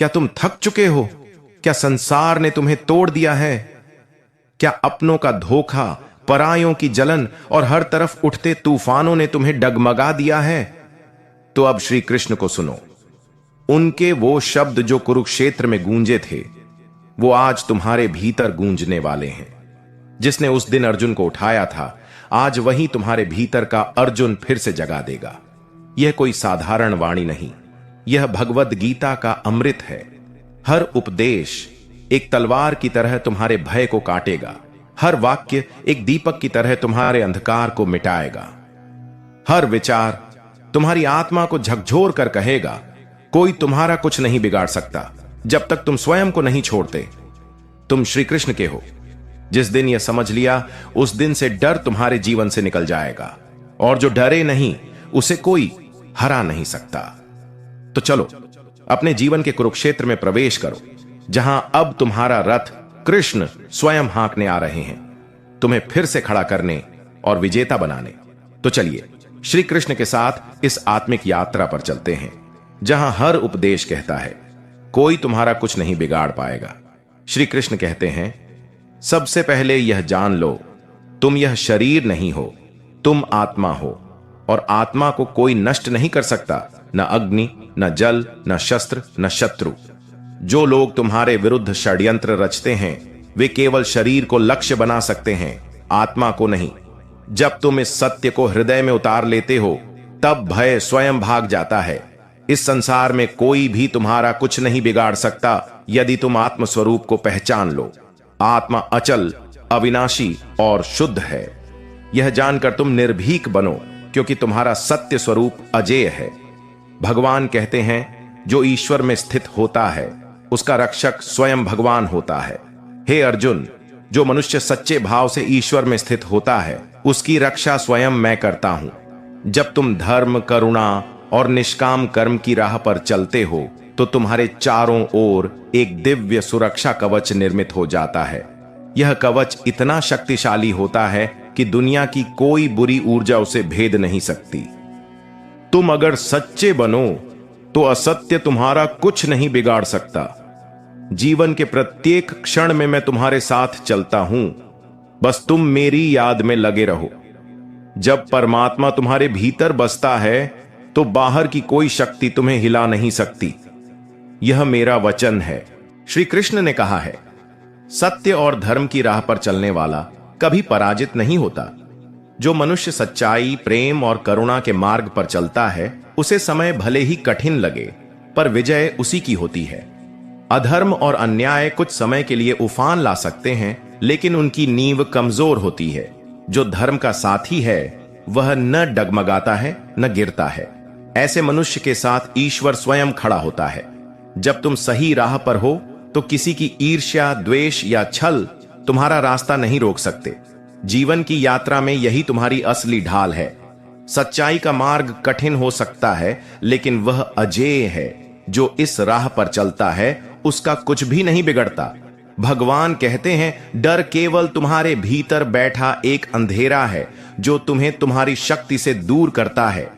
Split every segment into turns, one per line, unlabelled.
क्या तुम थक चुके हो? क्या संसार ने तुम्हें तोड़ दिया है? क्या अपनों का धोखा, परायों की जलन और हर तरफ उठते तूफानों ने तुम्हें डगमगा दिया है? तो अब श्री कृष्ण को सुनो। उनके वो शब्द जो कुरुक्षेत्र में गूंजे थे, वो आज तुम्हारे भीतर गूंजने वाले हैं। जिसने उस दिन अर्जुन को उठाया था, आज वही तुम्हारे भीतर का अर्जुन फिर से जगा देगा। यह कोई साधारण वाणी नहीं, यह भगवद गीता का अमृत है। हर उपदेश एक तलवार की तरह तुम्हारे भय को काटेगा। हर वाक्य एक दीपक की तरह तुम्हारे अंधकार को मिटाएगा। हर विचार तुम्हारी आत्मा को झकझोर कर कहेगा, कोई तुम्हारा कुछ नहीं बिगाड़ सकता जब तक तुम स्वयं को नहीं छोड़ते। तुम श्री कृष्ण के हो। जिस दिन यह समझ लिया, उस दिन से डर तुम्हारे जीवन से निकल जाएगा, और जो डरे नहीं उसे कोई हरा नहीं सकता। तो चलो अपने जीवन के कुरुक्षेत्र में प्रवेश करो, जहां अब तुम्हारा रथ कृष्ण स्वयं हाँकने आ रहे हैं, तुम्हें फिर से खड़ा करने और विजेता बनाने। तो चलिए श्री कृष्ण के साथ इस आत्मिक यात्रा पर चलते हैं, जहां हर उपदेश कहता है, कोई तुम्हारा कुछ नहीं बिगाड़ पाएगा। श्री कृष्ण कहते हैं, सबसे पहले यह जान लो, तुम यह शरीर नहीं हो, तुम आत्मा हो, और आत्मा को कोई नष्ट नहीं कर सकता, न अग्नि, न जल, न शस्त्र, न शत्रु। जो लोग तुम्हारे विरुद्ध षड्यंत्र रचते हैं, वे केवल शरीर को लक्ष्य बना सकते हैं, आत्मा को नहीं। जब तुम इस सत्य को हृदय में उतार लेते हो, तब भय स्वयं भाग जाता है। इस संसार में कोई भी तुम्हारा कुछ नहीं बिगाड़ सकता, यदि तुम आत्मस्वरूप को पहचान लो। आत्मा अचल, अविनाशी और शुद्ध है। यह जानकर तुम निर्भीक बनो, क्योंकि तुम्हारा सत्य स्वरूप अजेय है। भगवान कहते हैं, जो ईश्वर में स्थित होता है, उसका रक्षक स्वयं भगवान होता है। हे अर्जुन, जो मनुष्य सच्चे भाव से ईश्वर में स्थित होता है, उसकी रक्षा स्वयं मैं करता हूं। जब तुम धर्म, करुणा और निष्काम कर्म की राह पर चलते हो, तो तुम्हारे चारों ओर एक दिव्य सुरक्षा कवच निर्मित हो जाता है। यह कवच इतना शक्तिशाली होता है कि दुनिया की कोई बुरी ऊर्जा उसे भेद नहीं सकती। तुम अगर सच्चे बनो, तो असत्य तुम्हारा कुछ नहीं बिगाड़ सकता। जीवन के प्रत्येक क्षण में मैं तुम्हारे साथ चलता हूं, बस तुम मेरी याद में लगे रहो। जब परमात्मा तुम्हारे भीतर बसता है, तो बाहर की कोई शक्ति तुम्हें हिला नहीं सकती। यह मेरा वचन है। श्री कृष्ण ने कहा है, सत्य और धर्म की राह पर चलने वाला कभी पराजित नहीं होता। जो मनुष्य सच्चाई, प्रेम और करुणा के मार्ग पर चलता है, उसे समय भले ही कठिन लगे, पर विजय उसी की होती है। अधर्म और अन्याय कुछ समय के लिए उफान ला सकते हैं, लेकिन उनकी नींव कमजोर होती है। जो धर्म का साथी है, वह न डगमगाता है, न गिरता है। ऐसे मनुष्य के साथ ईश्वर स्वयं खड़ा होता है। जब तुम सही राह पर हो, तो किसी की ईर्ष्या, द्वेष या छल तुम्हारा रास्ता नहीं रोक सकते। जीवन की यात्रा में यही तुम्हारी असली ढाल है। सच्चाई का मार्ग कठिन हो सकता है, लेकिन वह अजेय है। जो इस राह पर चलता है, उसका कुछ भी नहीं बिगड़ता। भगवान कहते हैं, डर केवल तुम्हारे भीतर बैठा एक अंधेरा है, जो तुम्हें तुम्हारी शक्ति से दूर करता है।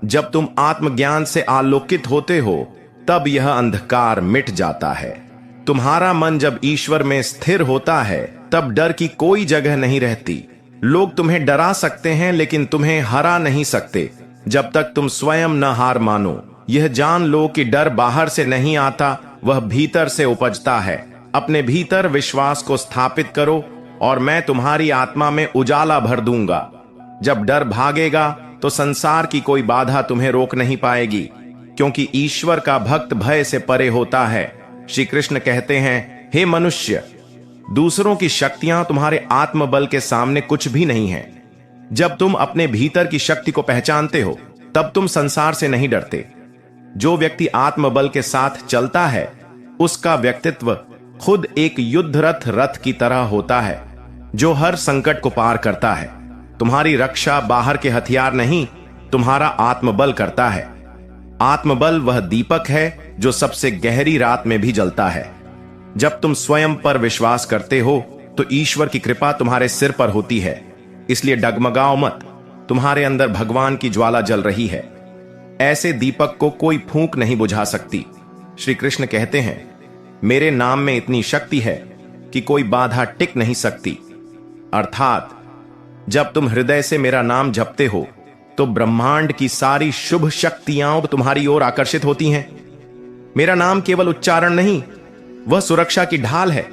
जब तुम आत्मज्ञान से आलोकित होते हो, तब यह अंधकार मिट जाता है। तुम्हारा मन जब ईश्वर में स्थिर होता है, तब डर की कोई जगह नहीं रहती। लोग तुम्हें डरा सकते हैं, लेकिन तुम्हें हरा नहीं सकते, जब तक तुम स्वयं न हार मानो। यह जान लो कि डर बाहर से नहीं आता, वह भीतर से उपजता है। अपने भीतर विश्वास को स्थापित करो, और मैं तुम्हारी आत्मा में उजाला भर दूंगा। जब डर भागेगा, तो संसार की कोई बाधा तुम्हें रोक नहीं पाएगी, क्योंकि ईश्वर का भक्त भय से परे होता है। श्री कृष्ण कहते हैं, हे मनुष्य, दूसरों की शक्तियां तुम्हारे आत्मबल के सामने कुछ भी नहीं है। जब तुम अपने भीतर की शक्ति को पहचानते हो, तब तुम संसार से नहीं डरते। जो व्यक्ति आत्मबल के साथ चलता है, उसका व्यक्तित्व खुद एक युद्ध रथ की तरह होता है, जो हर संकट को पार करता है। तुम्हारी रक्षा बाहर के हथियार नहीं, तुम्हारा आत्मबल करता है। आत्मबल वह दीपक है जो सबसे गहरी रात में भी जलता है। जब तुम स्वयं पर विश्वास करते हो, तो ईश्वर की कृपा तुम्हारे सिर पर होती है। इसलिए डगमगाओ मत, तुम्हारे अंदर भगवान की ज्वाला जल रही है। ऐसे दीपक को कोई फूंक नहीं बुझा सकती। श्री कृष्ण कहते हैं, मेरे नाम में इतनी शक्ति है कि कोई बाधा टिक नहीं सकती। अर्थात जब तुम हृदय से मेरा नाम जपते हो तो ब्रह्मांड की सारी शुभ शक्तियां तुम्हारी ओर आकर्षित होती हैं। मेरा नाम केवल उच्चारण नहीं, वह सुरक्षा की ढाल है।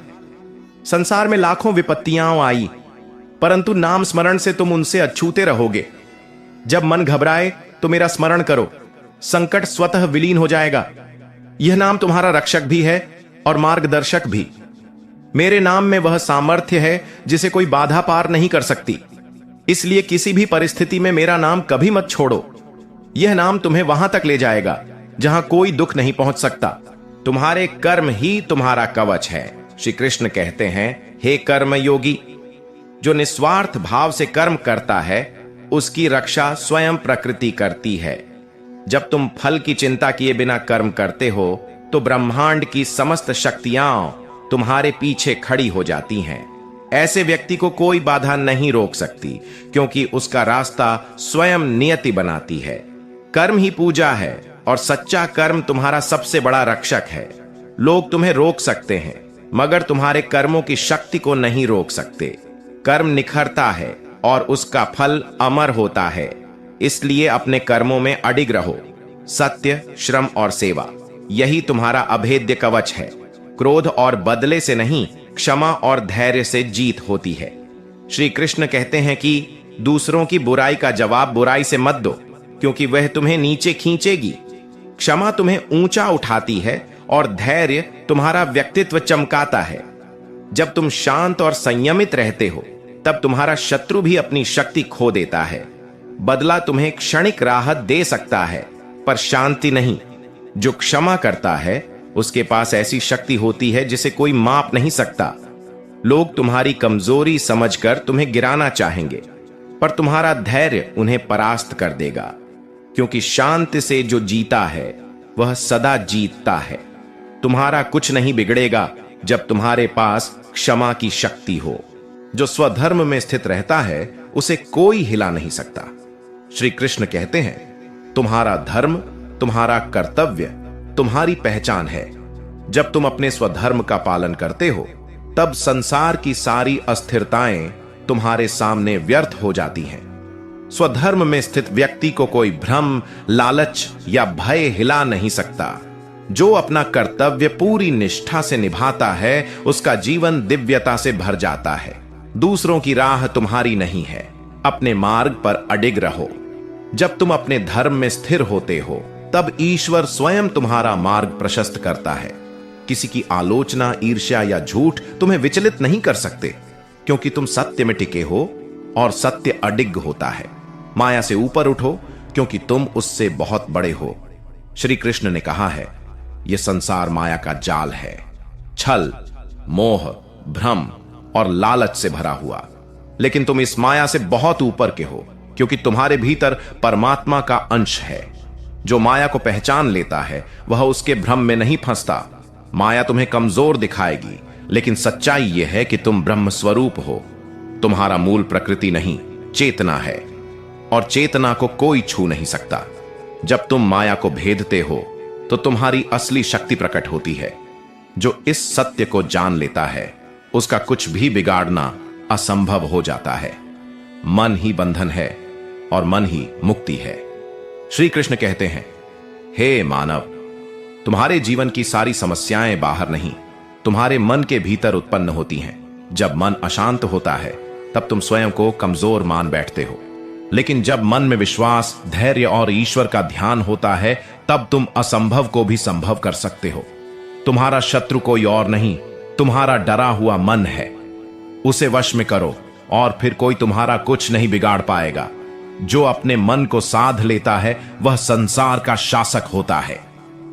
संसार में लाखों विपत्तियां आई, परंतु नाम स्मरण से तुम उनसे अछूते रहोगे। जब मन घबराए तो मेरा स्मरण करो, संकट स्वतः विलीन हो जाएगा। यह नाम तुम्हारा रक्षक भी है और मार्गदर्शक भी। मेरे नाम में वह सामर्थ्य है जिसे कोई बाधा पार नहीं कर सकती। इसलिए किसी भी परिस्थिति में मेरा नाम कभी मत छोड़ो। यह नाम तुम्हें वहां तक ले जाएगा जहां कोई दुख नहीं पहुंच सकता। तुम्हारे कर्म ही तुम्हारा कवच है। श्री कृष्ण कहते हैं, हे कर्म योगी, जो निस्वार्थ भाव से कर्म करता है उसकी रक्षा स्वयं प्रकृति करती है। जब तुम फल की चिंता किए बिना कर्म करते हो तो ब्रह्मांड की समस्त शक्तियां तुम्हारे पीछे खड़ी हो जाती हैं। ऐसे व्यक्ति को कोई बाधा नहीं रोक सकती, क्योंकि उसका रास्ता स्वयं नियति बनाती है। कर्म ही पूजा है और सच्चा कर्म तुम्हारा सबसे बड़ा रक्षक है। लोग तुम्हें रोक सकते हैं मगर तुम्हारे कर्मों की शक्ति को नहीं रोक सकते। कर्म निखरता है और उसका फल अमर होता है। इसलिए अपने कर्मों में अडिग रहो। सत्य, श्रम और सेवा, यही तुम्हारा अभेद्य कवच है। क्रोध और बदले से नहीं, क्षमा और धैर्य से जीत होती है। श्री कृष्ण कहते हैं कि दूसरों की बुराई का जवाब बुराई से मत दो, क्योंकि वह तुम्हें नीचे खींचेगी। क्षमा तुम्हें ऊंचा उठाती है और धैर्य तुम्हारा व्यक्तित्व चमकाता है। जब तुम शांत और संयमित रहते हो तब तुम्हारा शत्रु भी अपनी शक्ति खो देता है। बदला तुम्हें क्षणिक राहत दे सकता है पर शांति नहीं। जो क्षमा करता है उसके पास ऐसी शक्ति होती है जिसे कोई माप नहीं सकता। लोग तुम्हारी कमजोरी समझकर तुम्हें गिराना चाहेंगे, पर तुम्हारा धैर्य उन्हें परास्त कर देगा, क्योंकि शांति से जो जीता है वह सदा जीतता है। तुम्हारा कुछ नहीं बिगड़ेगा जब तुम्हारे पास क्षमा की शक्ति हो। जो स्वधर्म में स्थित रहता है उसे कोई हिला नहीं सकता। श्री कृष्ण कहते हैं, तुम्हारा धर्म, तुम्हारा कर्तव्य तुम्हारी पहचान है। जब तुम अपने स्वधर्म का पालन करते हो तब संसार की सारी अस्थिरताएं तुम्हारे सामने व्यर्थ हो जाती हैं। स्वधर्म में स्थित व्यक्ति को कोई भ्रम, लालच या भय हिला नहीं सकता। जो अपना कर्तव्य पूरी निष्ठा से निभाता है उसका जीवन दिव्यता से भर जाता है। दूसरों की राह तुम्हारी नहीं है, अपने मार्ग पर अडिग रहो। जब तुम अपने धर्म में स्थिर होते हो तब ईश्वर स्वयं तुम्हारा मार्ग प्रशस्त करता है। किसी की आलोचना, ईर्ष्या या झूठ तुम्हें विचलित नहीं कर सकते, क्योंकि तुम सत्य में टिके हो और सत्य अडिग होता है। माया से ऊपर उठो, क्योंकि तुम उससे बहुत बड़े हो। श्री कृष्ण ने कहा है, यह संसार माया का जाल है, छल, मोह, भ्रम और लालच से भरा हुआ। लेकिन तुम इस माया से बहुत ऊपर के हो, क्योंकि तुम्हारे भीतर परमात्मा का अंश है। जो माया को पहचान लेता है वह उसके भ्रम में नहीं फंसता। माया तुम्हें कमजोर दिखाएगी, लेकिन सच्चाई यह है कि तुम ब्रह्म स्वरूप हो। तुम्हारा मूल प्रकृति नहीं, चेतना है, और चेतना को कोई छू नहीं सकता। जब तुम माया को भेदते हो तो तुम्हारी असली शक्ति प्रकट होती है। जो इस सत्य को जान लेता है उसका कुछ भी बिगाड़ना असंभव हो जाता है। मन ही बंधन है और मन ही मुक्ति है। श्री कृष्ण कहते हैं, हे मानव, तुम्हारे जीवन की सारी समस्याएं बाहर नहीं, तुम्हारे मन के भीतर उत्पन्न होती हैं। जब मन अशांत होता है तब तुम स्वयं को कमजोर मान बैठते हो, लेकिन जब मन में विश्वास, धैर्य और ईश्वर का ध्यान होता है तब तुम असंभव को भी संभव कर सकते हो। तुम्हारा शत्रु कोई और नहीं, तुम्हारा डरा हुआ मन है। उसे वश में करो और फिर कोई तुम्हारा कुछ नहीं बिगाड़ पाएगा। जो अपने मन को साध लेता है वह संसार का शासक होता है।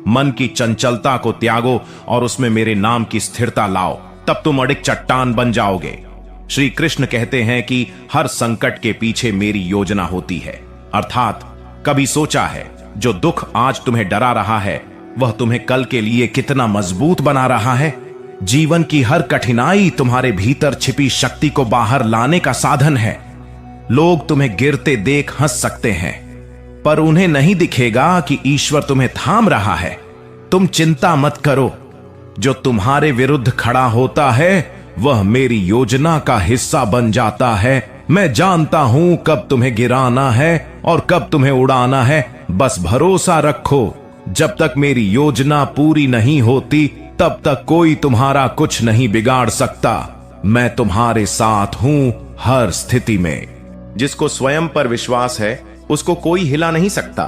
मन की चंचलता को त्यागो और उसमें मेरे नाम की स्थिरता लाओ, तब तुम अडिग चट्टान बन जाओगे। श्री कृष्ण कहते हैं कि हर संकट के पीछे मेरी योजना होती है। अर्थात कभी सोचा है जो दुख आज तुम्हें डरा रहा है वह तुम्हें कल के लिए कितना मजबूत बना रहा है। जीवन की हर कठिनाई तुम्हारे भीतर छिपी शक्ति को बाहर लाने का साधन है। लोग तुम्हें गिरते देख हंस सकते हैं, पर उन्हें नहीं दिखेगा कि ईश्वर तुम्हें थाम रहा है। तुम चिंता मत करो। जो तुम्हारे विरुद्ध खड़ा होता है वह मेरी योजना का हिस्सा बन जाता है। मैं जानता हूं कब तुम्हें गिराना है और कब तुम्हें उड़ाना है। बस भरोसा रखो, जब तक मेरी योजना पूरी नहीं होती तब तक कोई तुम्हारा कुछ नहीं बिगाड़ सकता। मैं तुम्हारे साथ हूं हर स्थिति में। जिसको स्वयं पर विश्वास है उसको कोई हिला नहीं सकता।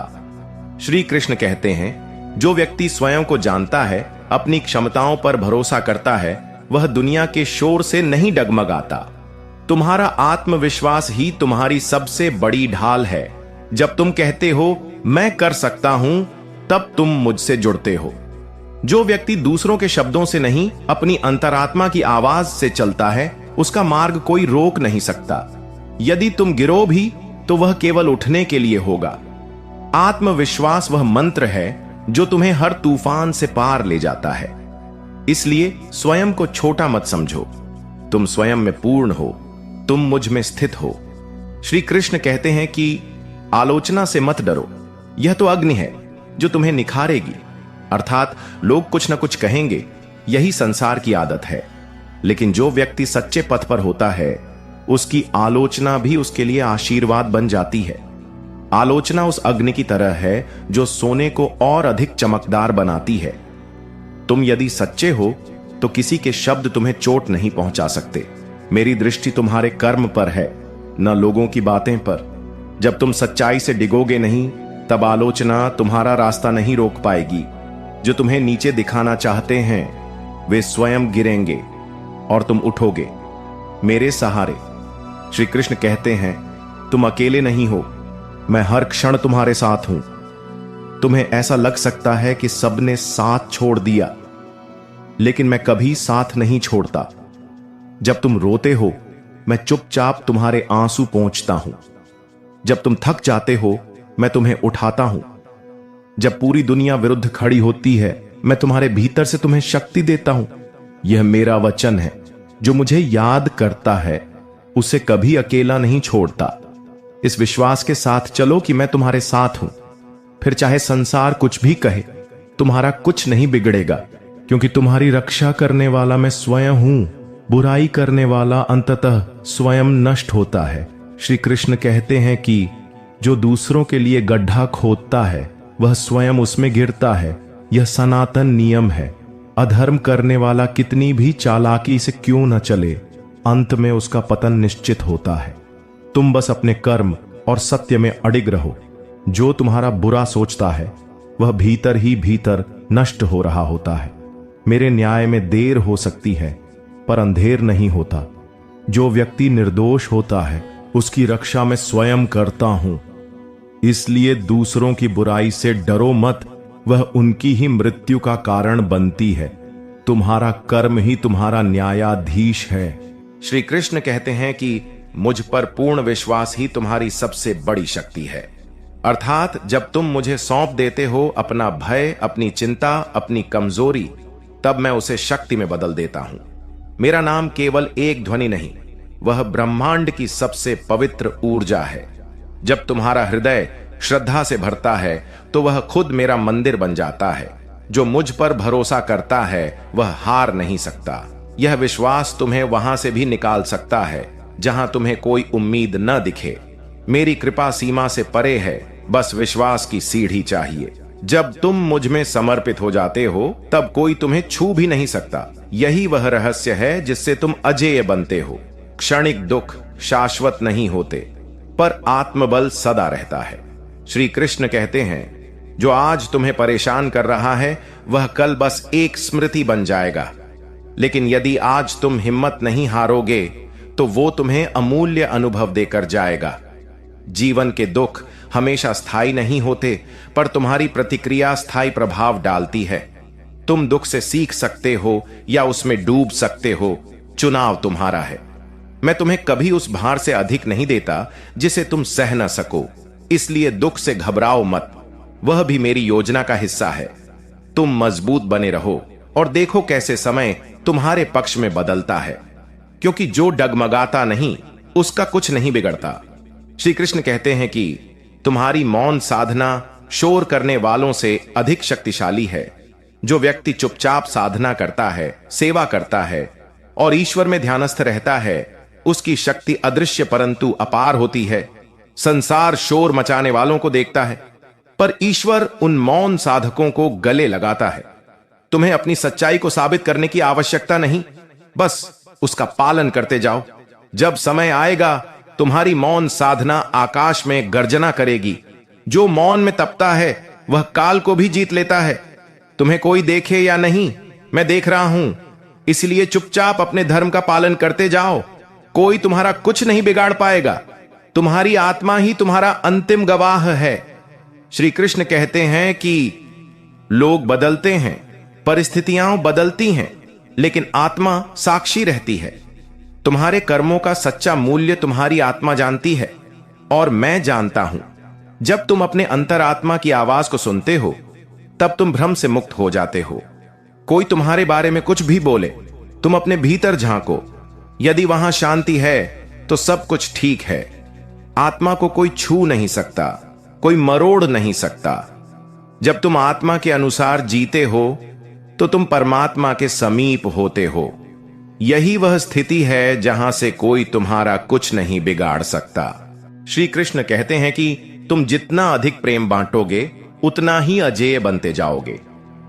श्री कृष्ण कहते हैं, जो व्यक्ति स्वयं को जानता है, अपनी क्षमताओं पर भरोसा करता है, वह दुनिया के शोर से नहीं डगमगाता। तुम्हारा आत्मविश्वास ही तुम्हारी सबसे बड़ी ढाल है। जब तुम कहते हो मैं कर सकता हूं, तब तुम मुझसे जुड़ते हो। जो व्यक्ति दूसरों के शब्दों से नहीं, अपनी अंतरात्मा की आवाज से चलता है, उसका मार्ग कोई रोक नहीं सकता। यदि तुम गिरो भी तो वह केवल उठने के लिए होगा। आत्मविश्वास वह मंत्र है जो तुम्हें हर तूफान से पार ले जाता है। इसलिए स्वयं को छोटा मत समझो। तुम स्वयं में पूर्ण हो, तुम मुझ में स्थित हो। श्री कृष्ण कहते हैं कि आलोचना से मत डरो, यह तो अग्नि है जो तुम्हें निखारेगी। अर्थात लोग कुछ न कुछ कहेंगे, यही संसार की आदत है। लेकिन जो व्यक्ति सच्चे पथ पर होता है, उसकी आलोचना भी उसके लिए आशीर्वाद बन जाती है। आलोचना उस अग्नि की तरह है जो सोने को और अधिक चमकदार बनाती है। तुम यदि सच्चे हो तो किसी के शब्द तुम्हें चोट नहीं पहुंचा सकते। मेरी दृष्टि तुम्हारे कर्म पर है, न लोगों की बातें पर। जब तुम सच्चाई से डिगोगे नहीं, तब आलोचना तुम्हारा रास्ता नहीं रोक पाएगी। जो तुम्हें नीचे दिखाना चाहते हैं वे स्वयं गिरेंगे और तुम उठोगे मेरे सहारे। श्री कृष्ण कहते हैं, तुम अकेले नहीं हो, मैं हर क्षण तुम्हारे साथ हूं। तुम्हें ऐसा लग सकता है कि सबने साथ छोड़ दिया, लेकिन मैं कभी साथ नहीं छोड़ता। जब तुम रोते हो, मैं चुपचाप तुम्हारे आंसू पोंछता हूं। जब तुम थक जाते हो, मैं तुम्हें उठाता हूं। जब पूरी दुनिया विरुद्ध खड़ी होती है, मैं तुम्हारे भीतर से तुम्हें शक्ति देता हूं। यह मेरा वचन है। जो मुझे याद करता है उसे कभी अकेला नहीं छोड़ता। इस विश्वास के साथ चलो कि मैं तुम्हारे साथ हूं। फिर चाहे संसार कुछ भी कहे, तुम्हारा कुछ नहीं बिगड़ेगा, क्योंकि तुम्हारी रक्षा करने वाला मैं स्वयं हूं। बुराई करने वाला अंततः स्वयं नष्ट होता है। श्री कृष्ण कहते हैं कि जो दूसरों के लिए गड्ढा खोदता है वह स्वयं उसमें गिरता है। यह सनातन नियम है। अधर्म करने वाला कितनी भी चालाकी से क्यों न चले, अंत में उसका पतन निश्चित होता है। तुम बस अपने कर्म और सत्य में अडिग रहो। जो तुम्हारा बुरा सोचता है वह भीतर ही भीतर नष्ट हो रहा होता है। मेरे न्याय में देर हो सकती है, पर अंधेर नहीं होता। जो व्यक्ति निर्दोष होता है उसकी रक्षा मैं स्वयं करता हूं। इसलिए दूसरों की बुराई से डरो मत, वह उनकी ही मृत्यु का कारण बनती है। तुम्हारा कर्म ही तुम्हारा न्यायाधीश है। श्री कृष्ण कहते हैं कि मुझ पर पूर्ण विश्वास ही तुम्हारी सबसे बड़ी शक्ति है। अर्थात जब तुम मुझे सौंप देते हो अपना भय, अपनी चिंता, अपनी कमजोरी, तब मैं उसे शक्ति में बदल देता हूं। मेरा नाम केवल एक ध्वनि नहीं, वह ब्रह्मांड की सबसे पवित्र ऊर्जा है। जब तुम्हारा हृदय श्रद्धा से भरता है तो वह खुद मेरा मंदिर बन जाता है। जो मुझ पर भरोसा करता है वह हार नहीं सकता। यह विश्वास तुम्हें वहां से भी निकाल सकता है जहां तुम्हें कोई उम्मीद न दिखे। मेरी कृपा सीमा से परे है, बस विश्वास की सीढ़ी चाहिए। जब तुम मुझ में समर्पित हो जाते हो तब कोई तुम्हें छू भी नहीं सकता। यही वह रहस्य है जिससे तुम अजेय बनते हो। क्षणिक दुख शाश्वत नहीं होते, पर आत्मबल सदा रहता है। श्री कृष्ण कहते हैं, जो आज तुम्हें परेशान कर रहा है वह कल बस एक स्मृति बन जाएगा। लेकिन यदि आज तुम हिम्मत नहीं हारोगे तो वो तुम्हें अमूल्य अनुभव देकर जाएगा। जीवन के दुख हमेशा स्थायी नहीं होते, पर तुम्हारी प्रतिक्रिया स्थायी प्रभाव डालती है। तुम दुख से सीख सकते हो या उसमें डूब सकते हो, चुनाव तुम्हारा है। मैं तुम्हें कभी उस भार से अधिक नहीं देता जिसे तुम सह न सको, इसलिए दुख से घबराओ मत, वह भी मेरी योजना का हिस्सा है। तुम मजबूत बने रहो और देखो कैसे समय तुम्हारे पक्ष में बदलता है, क्योंकि जो डगमगाता नहीं उसका कुछ नहीं बिगड़ता। श्री कृष्ण कहते हैं कि तुम्हारी मौन साधना शोर करने वालों से अधिक शक्तिशाली है। जो व्यक्ति चुपचाप साधना करता है, सेवा करता है और ईश्वर में ध्यानस्थ रहता है, उसकी शक्ति अदृश्य परंतु अपार होती है। संसार शोर मचाने वालों को देखता है, पर ईश्वर उन मौन साधकों को गले लगाता है। तुम्हें अपनी सच्चाई को साबित करने की आवश्यकता नहीं, बस उसका पालन करते जाओ। जब समय आएगा, तुम्हारी मौन साधना आकाश में गर्जना करेगी। जो मौन में तपता है वह काल को भी जीत लेता है। तुम्हें कोई देखे या नहीं, मैं देख रहा हूं, इसलिए चुपचाप अपने धर्म का पालन करते जाओ। कोई तुम्हारा कुछ नहीं बिगाड़ पाएगा। तुम्हारी आत्मा ही तुम्हारा अंतिम गवाह है। श्री कृष्ण कहते हैं कि लोग बदलते हैं, परिस्थितियां बदलती हैं, लेकिन आत्मा साक्षी रहती है। तुम्हारे कर्मों का सच्चा मूल्य तुम्हारी आत्मा जानती है और मैं जानता हूं। जब तुम अपने अंतरात्मा की आवाज को सुनते हो, तब तुम भ्रम से मुक्त हो जाते हो। कोई तुम्हारे बारे में कुछ भी बोले, तुम अपने भीतर झांको। यदि वहां शांति है तो सब कुछ ठीक है। आत्मा को कोई छू नहीं सकता, कोई मरोड़ नहीं सकता। जब तुम आत्मा के अनुसार जीते हो तो तुम परमात्मा के समीप होते हो। यही वह स्थिति है जहां से कोई तुम्हारा कुछ नहीं बिगाड़ सकता। श्री कृष्ण कहते हैं कि तुम जितना अधिक प्रेम बांटोगे, उतना ही अजेय बनते जाओगे।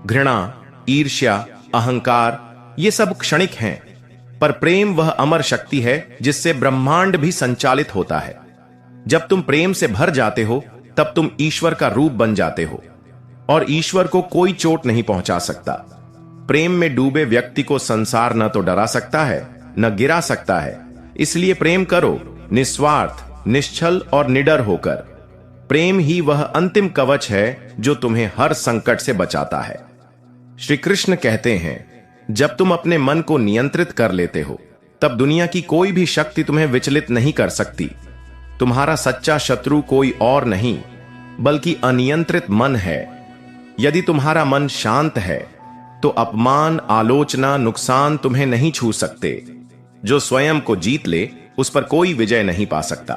घृणा, ईर्ष्या, अहंकार ये सब क्षणिक हैं, पर प्रेम वह अमर शक्ति है जिससे ब्रह्मांड भी संचालित होता है। जब तुम प्रेम से भर जाते हो, तब तुम ईश्वर का रूप बन जाते हो और ईश्वर को कोई चोट नहीं पहुंचा सकता। प्रेम में डूबे व्यक्ति को संसार न तो डरा सकता है, न गिरा सकता है। इसलिए प्रेम करो, निस्वार्थ, निश्चल और निडर होकर। प्रेम ही वह अंतिम कवच है जो तुम्हें हर संकट से बचाता है। श्री कृष्ण कहते हैं, जब तुम अपने मन को नियंत्रित कर लेते हो, तब दुनिया की कोई भी शक्ति तुम्हें विचलित नहीं कर सकती। तुम्हारा सच्चा शत्रु कोई और नहीं, बल्कि अनियंत्रित मन है। यदि तुम्हारा मन शांत है, तो अपमान, आलोचना, नुकसान तुम्हें नहीं छू सकते। जो स्वयं को जीत ले, उस पर कोई विजय नहीं पा सकता।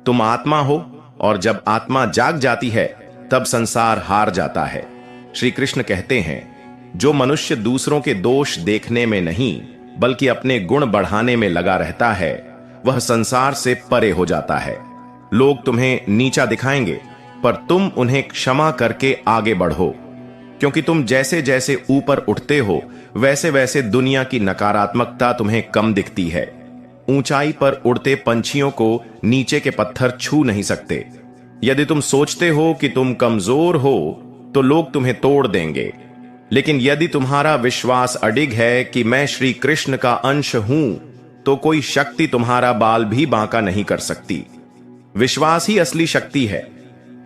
तुम आत्मा हो, और जब आत्मा जाग जाती है, तब संसार हार जाता है। श्री कृष्ण कहते हैं, जो मनुष्य दूसरों के दोष देखने में नहीं, बल्कि अपने गुण बढ़ाने में लगा रहता है, वह संसार से परे हो जाता है। लोग तुम्हें नीचा दिखाएंगे, पर तुम उन्हें क्षमा करके आगे बढ़ो, क्योंकि तुम जैसे जैसे ऊपर उठते हो, वैसे वैसे दुनिया की नकारात्मकता तुम्हें कम दिखती है। ऊंचाई पर उड़ते पंछियों को नीचे के पत्थर छू नहीं सकते। यदि तुम सोचते हो कि तुम कमजोर हो, तो लोग तुम्हें तोड़ देंगे, लेकिन यदि तुम्हारा विश्वास अडिग है कि मैं श्री कृष्ण का अंश हूं, तो कोई शक्ति तुम्हारा बाल भी बांका नहीं कर सकती। विश्वास ही असली शक्ति है।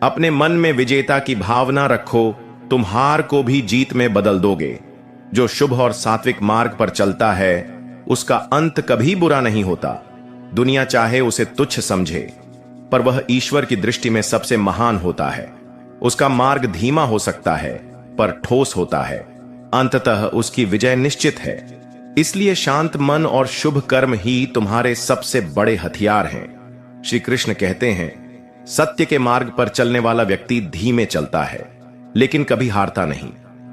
अपने मन में विजेता की भावना रखो, तुम हार को भी जीत में बदल दोगे। जो शुभ और सात्विक मार्ग पर चलता है, उसका अंत कभी बुरा नहीं होता। दुनिया चाहे उसे तुच्छ समझे, पर वह ईश्वर की दृष्टि में सबसे महान होता है। उसका मार्ग धीमा हो सकता है, पर ठोस होता है। अंततः उसकी विजय निश्चित है। इसलिए शांत मन और शुभ कर्म ही तुम्हारे सबसे बड़े हथियार हैं। श्री कृष्ण कहते हैं, सत्य के मार्ग पर चलने वाला व्यक्ति धीमे चलता है, लेकिन कभी हारता नहीं।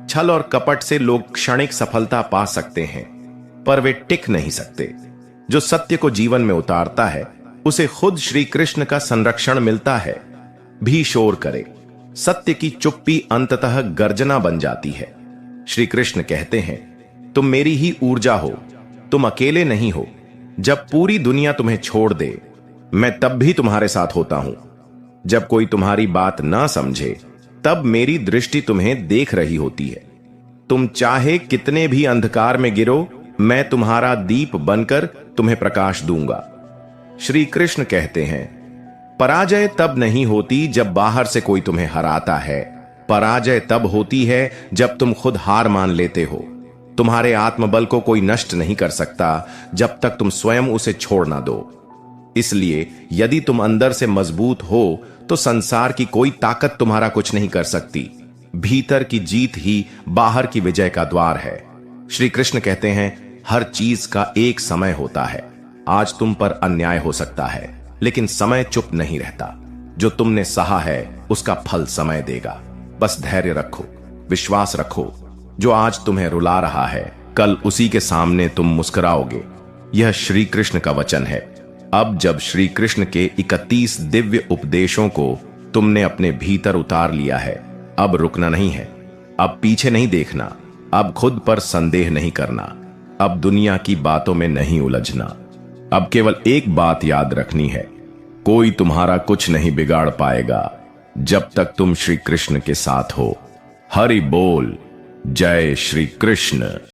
छल और कपट से लोग क्षणिक सफलता पा सकते हैं, पर वे टिक नहीं सकते। जो सत्य को जीवन में उतारता है, उसे खुद श्री कृष्ण का संरक्षण मिलता है। भी शोर करे, सत्य की चुप्पी अंततः गर्जना बन जाती है। श्री कृष्ण कहते हैं, तुम मेरी ही ऊर्जा हो, तुम अकेले नहीं हो। जब पूरी दुनिया तुम्हें छोड़ दे, मैं तब भी तुम्हारे साथ होता हूं। जब कोई तुम्हारी बात ना समझे, तब मेरी दृष्टि तुम्हें देख रही होती है। तुम चाहे कितने भी अंधकार में गिरो, मैं तुम्हारा दीप बनकर तुम्हें प्रकाश दूंगा। श्री कृष्ण कहते हैं, पराजय तब नहीं होती जब बाहर से कोई तुम्हें हराता है। पराजय तब होती है जब तुम खुद हार मान लेते हो। तुम्हारे आत्मबल को कोई नष्ट नहीं कर सकता जब तक तुम स्वयं उसे छोड़ ना दो। इसलिए यदि तुम अंदर से मजबूत हो, तो संसार की कोई ताकत तुम्हारा कुछ नहीं कर सकती। भीतर की जीत ही बाहर की विजय का द्वार है। श्री कृष्ण कहते हैं, हर चीज का एक समय होता है। आज तुम पर अन्याय हो सकता है, लेकिन समय चुप नहीं रहता। जो तुमने सहा है, उसका फल समय देगा। बस धैर्य रखो, विश्वास रखो जो आज तुम्हें रुला रहा है, कल उसी के सामने तुम मुस्कुराओगे। यह श्री कृष्ण का वचन है। अब जब श्री कृष्ण के 31 दिव्य उपदेशों को तुमने अपने भीतर उतार लिया है, अब रुकना नहीं है, अब पीछे नहीं देखना, अब खुद पर संदेह नहीं करना, अब दुनिया की बातों में नहीं उलझना। अब केवल एक बात याद रखनी है, कोई तुम्हारा कुछ नहीं बिगाड़ पाएगा जब तक तुम श्री कृष्ण के साथ हो। हरि बोल। जय श्री कृष्ण।